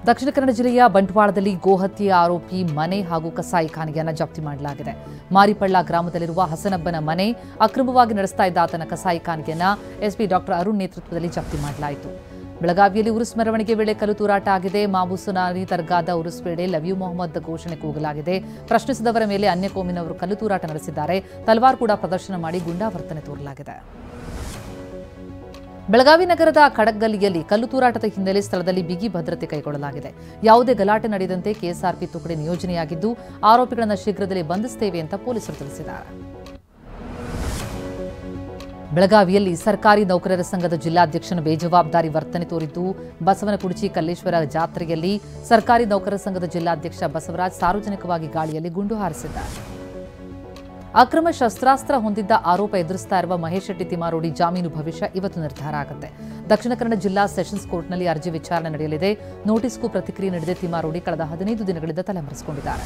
ದಕ್ಷಿಣ ಕನ್ನಡ ಜಿಲ್ಲೆಯ ಬಂಟ್ವಾಳದಲ್ಲಿ ಗೋಹತ್ಯೆ ಆರೋಪಿ ಮನೆ ಹಾಗೂ ಕಸಾಯಿಖಾನೆಯನ್ನು ಜಪ್ತಿ ಮಾಡಲಾಗಿದೆ. ಮಾರಿಪಳ್ಳ ಗ್ರಾಮದಲ್ಲಿರುವ ಹಸನಬ್ಬನ ಮನೆ ಅಕ್ರಮವಾಗಿ ನಡೆಸ್ತಾ ಇದ್ದ ಆತನ ಕಸಾಯಿಖಾನೆಯನ್ನು ಎಸ್ಪಿ ಡಾಕ್ಟರ್ ಅರುಣ್ ನೇತೃತ್ವದಲ್ಲಿ ಜಪ್ತಿ ಮಾಡಲಾಯಿತು. ಬೆಳಗಾವಿಯಲ್ಲಿ ಉರುಸ್ ಮೆರವಣಿಗೆ ವೇಳೆ ಕಲ್ಲು ತೂರಾಟ ಆಗಿದೆ. ಮಾಬೂಸುನಾರಿ ದರ್ಗಾದ ಉರುಸ್ ವೇಳೆ ಲವ್ ಯು ಮೊಹಮ್ಮದ್ ಘೋಷಣೆ ಕೂಗಲಾಗಿದೆ. ಪ್ರಶ್ನಿಸಿದವರ ಮೇಲೆ ಅನ್ಯ ಕೋಮಿನವರು ಕಲ್ಲು ತೂರಾಟ ನಡೆಸಿದ್ದಾರೆ. ತಲವಾರ್ ಕೂಡ ಪ್ರದರ್ಶನ ಮಾಡಿ ಗುಂಡಾವರ್ತನೆ ತೋರಲಾಗಿದೆ. ಬೆಳಗಾವಿ ನಗರದ ಖಡಕ್ಗಲ್ಲಿಯಲ್ಲಿ ಕಲ್ಲು ತೂರಾಟದ ಹಿನ್ನೆಲೆ ಸ್ಥಳದಲ್ಲಿ ಬಿಗಿ ಭದ್ರತೆ ಕೈಗೊಳ್ಳಲಾಗಿದೆ. ಯಾವುದೇ ಗಲಾಟೆ ನಡೆಯದಂತೆ ಕೆಎಸ್ಆರ್ಪಿ ತುಕಡಿ ನಿಯೋಜನೆಯಾಗಿದ್ದು ಆರೋಪಿಗಳನ್ನು ಶೀಘ್ರದಲ್ಲೇ ಬಂಧಿಸುತ್ತೇವೆ ಅಂತ ಪೊಲೀಸರು ತಿಳಿಸಿದ್ದಾರೆ. ಬೆಳಗಾವಿಯಲ್ಲಿ ಸರ್ಕಾರಿ ನೌಕರರ ಸಂಘದ ಜಿಲ್ಲಾಧ್ಯಕ್ಷನ ಬೇಜವಾಬ್ದಾರಿ ವರ್ತನೆ ತೋರಿದ್ದು ಬಸವನಕುಡಿಚಿ ಕಲ್ಲೇಶ್ವರ ಜಾತ್ರೆಯಲ್ಲಿ ಸರ್ಕಾರಿ ನೌಕರರ ಸಂಘದ ಜಿಲ್ಲಾಧ್ಯಕ್ಷ ಬಸವರಾಜ್ ಸಾರ್ವಜನಿಕವಾಗಿ ಗಾಳಿಯಲ್ಲಿ ಗುಂಡು ಹಾರಿಸಿದ್ದಾರೆ. ಅಕ್ರಮ ಶಸ್ತ್ರಾಸ್ತ್ರ ಹೊಂದಿದ್ದ ಆರೋಪ ಎದುರಿಸ್ತಾ ಇರುವ ಮಹೇಶ್ ಶೆಟ್ಟಿ ತಿಮ್ಮಾರೋಡಿ ಜಾಮೀನು ಭವಿಷ್ಯ ಇವತ್ತು ನಿರ್ಧಾರ ಆಗುತ್ತೆ. ದಕ್ಷಿಣ ಕನ್ನಡ ಜಿಲ್ಲಾ ಸೆಷನ್ಸ್ ಕೋರ್ಟ್ನಲ್ಲಿ ಅರ್ಜಿ ವಿಚಾರಣೆ ನಡೆಯಲಿದೆ. ನೋಟಿಸ್ಗೂ ಪ್ರತಿಕ್ರಿಯೆ ನೀಡಿದ ತಿಮ್ಮಾರೋಡಿ ಕಳೆದ 15 ದಿನಗಳಿಂದ ತಲೆಮರೆಸಿಕೊಂಡಿದ್ದಾರೆ.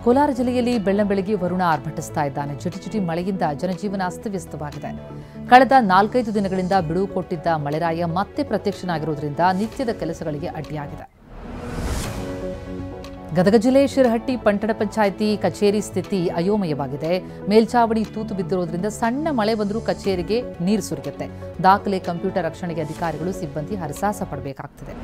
ಕೋಲಾರ ಜಿಲ್ಲೆಯಲ್ಲಿ ಬೆಳ್ಳಂಬೆಳಗ್ಗೆ ವರುಣ ಆರ್ಭಟಿಸ್ತಾ ಇದ್ದಾನೆ. ಜಿಟಿಜಿಟಿ ಮಳೆಯಿಂದ ಜನಜೀವನ ಅಸ್ತವ್ಯಸ್ತವಾಗಿದೆ. ಕಳೆದ 4-5 ದಿನಗಳಿಂದ ಬಿಡುವು ಕೊಟ್ಟಿದ್ದ ಮಳೆರಾಯ ಮತ್ತೆ ಪ್ರತ್ಯಕ್ಷನಾಗಿರುವುದರಿಂದ ನಿತ್ಯದ ಕೆಲಸಗಳಿಗೆ ಅಡ್ಡಿಯಾಗಿದೆ. ಗದಗ ಜಿಲ್ಲೆ ಶಿರಹಟ್ಟಿ ಪಟ್ಟಣ ಪಂಚಾಯಿತಿ ಕಚೇರಿ ಸ್ಥಿತಿ ಅಯೋಮಯವಾಗಿದೆ. ಮೇಲ್ಚಾವಣಿ ತೂತು ಬಿದ್ದಿರುವುದರಿಂದ ಸಣ್ಣ ಮಳೆ ಬಂದರೂ ಕಚೇರಿಗೆ ನೀರು ಸುರಿಯುತ್ತೆ. ದಾಖಲೆ ಕಂಪ್ಯೂಟರ್ ರಕ್ಷಣೆಗೆ ಅಧಿಕಾರಿಗಳು ಸಿಬ್ಬಂದಿ ಹರಸಾಹಸ ಪಡಬೇಕಾಗ್ತಿದೆ.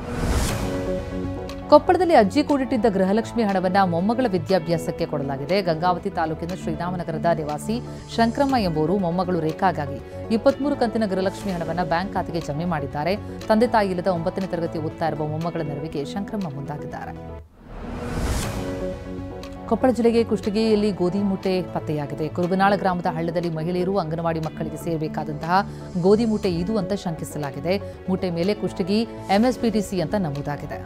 ಕೊಪ್ಪಳದಲ್ಲಿ ಅಜ್ಜಿ ಕೂಡಿಟ್ಟಿದ್ದ ಗೃಹಲಕ್ಷ್ಮಿ ಹಣವನ್ನು ಮೊಮ್ಮಗಳ ವಿದ್ಯಾಭ್ಯಾಸಕ್ಕೆ ಕೊಡಲಾಗಿದೆ. ಗಂಗಾವತಿ ತಾಲೂಕಿನ ಶ್ರೀರಾಮನಗರದ ನಿವಾಸಿ ಶಂಕರಮ್ಮ ಎಂಬುವರು ಮೊಮ್ಮಗಳು ರೇಖಾಗಾಗಿ 23 ಕಂತಿನ ಗೃಹಲಕ್ಷ್ಮಿ ಹಣವನ್ನು ಬ್ಯಾಂಕ್ ಖಾತೆಗೆ ಜಮೆ ಮಾಡಿದ್ದಾರೆ. ತಂದೆ ತಾಯಿ ಇಲ್ಲದ 9ನೇ ತರಗತಿ ಓದ್ತಾ ಇರುವ ಮೊಮ್ಮಗಳ ನೆರವಿಗೆ ಶಂಕರಮ್ಮ ಮುಂದಾಗಿದ್ದಾರೆ. ಕೊಪ್ಪಳ ಜಿಲ್ಲೆಗೆ ಕುಷ್ಟಗಿಯಲ್ಲಿ ಗೋಧಿ ಮೂಟೆ ಪತ್ತೆಯಾಗಿದೆ. ಕುರುಬನಾಳ ಗ್ರಾಮದ ಹಳ್ಳದಲ್ಲಿ ಮಹಿಳೆಯರು ಅಂಗನವಾಡಿ ಮಕ್ಕಳಿಗೆ ಸೇರಬೇಕಾದಂತಹ ಗೋಧಿ ಮೂಟೆ ಇದು ಅಂತ ಶಂಕಿಸಲಾಗಿದೆ. ಮೂಟೆ ಮೇಲೆ ಕುಷ್ಟಗಿ ಎಂಎಸ್ಪಿಟಿಸಿ ಅಂತ ನಮೂದಾಗಿದೆ.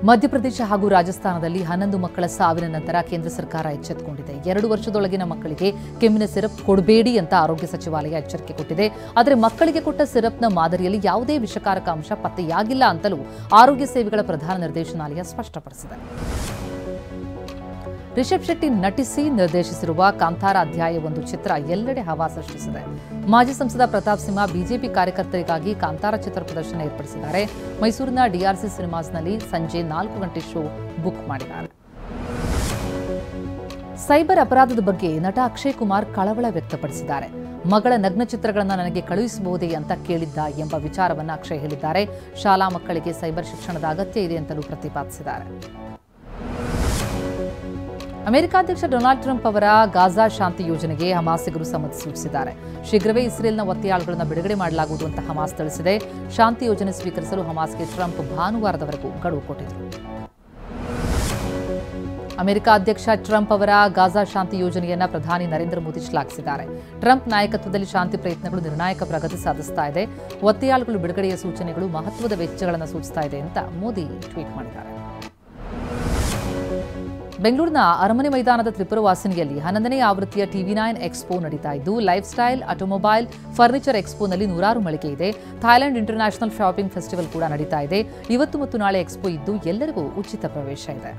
ಮಧ್ಯಪ್ರದೇಶ ಹಾಗೂ ರಾಜಸ್ಥಾನದಲ್ಲಿ 11 ಮಕ್ಕಳ ಸಾವಿನ ನಂತರ ಕೇಂದ್ರ ಸರ್ಕಾರ ಎಚ್ಚೆತ್ತುಕೊಂಡಿದೆ. 2 ವರ್ಷದೊಳಗಿನ ಮಕ್ಕಳಿಗೆ ಕೆಮ್ಮಿನ ಸಿರಪ್ ಕೊಡಬೇಡಿ ಅಂತ ಆರೋಗ್ಯ ಸಚಿವಾಲಯ ಎಚ್ಚರಿಕೆ ಕೊಟ್ಟಿದೆ. ಆದರೆ ಮಕ್ಕಳಿಗೆ ಕೊಟ್ಟ ಸಿರಪ್ನ ಮಾದರಿಯಲ್ಲಿ ಯಾವುದೇ ವಿಷಕಾರಕ ಅಂಶ ಪತ್ತೆಯಾಗಿಲ್ಲ ಅಂತಲೂ ಆರೋಗ್ಯ ಸೇವೆಗಳ ಪ್ರಧಾನ ನಿರ್ದೇಶನಾಲಯ ಸ್ಪಷ್ಟಪಡಿಸಿದೆ. ರಿಷಬ್ ಶೆಟ್ಟಿ ನಟಿಸಿ ನಿರ್ದೇಶಿಸಿರುವ ಕಾಂತಾರ ಅಧ್ಯಾಯ 1 ಚಿತ್ರ ಎಲ್ಲೆಡೆ ಹವಾ ಸೃಷ್ಟಿಸಿದೆ. ಮಾಜಿ ಸಂಸದ ಪ್ರತಾಪ್ ಸಿಂಹ ಬಿಜೆಪಿ ಕಾರ್ಯಕರ್ತರಿಗಾಗಿ ಕಾಂತಾರ ಚಿತ್ರ ಪ್ರದರ್ಶನ ಏರ್ಪಡಿಸಿದ್ದಾರೆ. ಮೈಸೂರಿನ ಡಿಆರ್ಸಿ ಸಿನಿಮಾಸ್ನಲ್ಲಿ ಸಂಜೆ 4 ಗಂಟೆ ಶೋ ಬುಕ್ ಮಾಡಿದ್ದಾರೆ. ಸೈಬರ್ ಅಪರಾಧದ ಬಗ್ಗೆ ನಟ ಅಕ್ಷಯ್ ಕುಮಾರ್ ಕಳವಳ ವ್ಯಕ್ತಪಡಿಸಿದ್ದಾರೆ. ಮಗಳ ನಗ್ನ ಚಿತ್ರಗಳನ್ನು ನನಗೆ ಕಳುಹಿಸಬಹುದೇ ಅಂತ ಕೇಳಿದ್ದ ಎಂಬ ವಿಚಾರವನ್ನು ಅಕ್ಷಯ್ ಹೇಳಿದ್ದಾರೆ. ಶಾಲಾ ಮಕ್ಕಳಿಗೆ ಸೈಬರ್ ಶಿಕ್ಷಣದ ಅಗತ್ಯ ಇದೆ ಅಂತಲೂ ಪ್ರತಿಪಾದಿಸಿದ್ದಾರೆ. ಅಮೆರಿಕ ಅಧ್ಯಕ್ಷ ಡೊನಾಲ್ಡ್ ಟ್ರಂಪ್ ಅವರ ಗಾಜಾ ಶಾಂತಿ ಯೋಜನೆಗೆ ಹಮಾಸಿಗರು ಸಮ್ಮತಿ ಸೂಚಿಸಿದ್ದಾರೆ. ಶೀಘ್ರವೇ ಇಸ್ರೇಲ್ನ ಒತ್ತೆಯಾಳುಗಳನ್ನು ಬಿಡುಗಡೆ ಮಾಡಲಾಗುವುದು ಅಂತ ಹಮಾಸ್ ತಿಳಿಸಿದೆ. ಶಾಂತಿ ಯೋಜನೆ ಸ್ವೀಕರಿಸಲು ಹಮಾಸ್ಗೆ ಟ್ರಂಪ್ ಭಾನುವಾರದವರೆಗೂ ಗಡುವು ಕೊಟ್ಟಿದ್ದರು. ಅಮೆರಿಕ ಅಧ್ಯಕ್ಷ ಟ್ರಂಪ್ ಅವರ ಗಾಜಾ ಶಾಂತಿ ಯೋಜನೆಯನ್ನು ಪ್ರಧಾನಿ ನರೇಂದ್ರ ಮೋದಿ ಶ್ಲಾಘಿಸಿದ್ದಾರೆ. ಟ್ರಂಪ್ ನಾಯಕತ್ವದಲ್ಲಿ ಶಾಂತಿ ಪ್ರಯತ್ನಗಳು ನಿರ್ಣಾಯಕ ಪ್ರಗತಿ ಸಾಧಿಸ್ತಾ ಇದೆ. ಒತ್ತೆಯಾಳುಗಳು ಬಿಡುಗಡೆಯ ಸೂಚನೆಗಳು ಮಹತ್ವದ ವೆಚ್ಚಗಳನ್ನು ಸೂಚಿಸ್ತಾ ಇದೆ ಅಂತ ಮೋದಿ ಟ್ವೀಟ್ ಮಾಡಿದ್ದಾರೆ. ಬೆಂಗಳೂರಿನ ಅರಮನೆ ಮೈದಾನದ ತ್ರಿಪುರವಾಸಿನಿಯಲ್ಲಿ 11ನೇ ಆವೃತ್ತಿಯ TV9 ಎಕ್ಸ್ಪೋ ನಡೀತಾ ಇದ್ದು ಲೈಫ್ ಸ್ಟೈಲ್, ಆಟೋಮೊಬೈಲ್, ಫರ್ನಿಚರ್ ಎಕ್ಸ್ಪೋನಲ್ಲಿ 100 ಮಳಿಗೆ ಇದೆ. ಥಾಯ್ಲೆಂಡ್ ಇಂಟರ್ನ್ಯಾಷನಲ್ ಶಾಪಿಂಗ್ ಫೆಸ್ಟಿವಲ್ ಕೂಡ ನಡೀತಾ ಇದೆ. ಇವತ್ತು ಮತ್ತು ನಾಳೆ ಎಕ್ಸ್ಪೋ ಇದ್ದು ಎಲ್ಲರಿಗೂ ಉಚಿತ ಪ್ರವೇಶ ಇದೆ.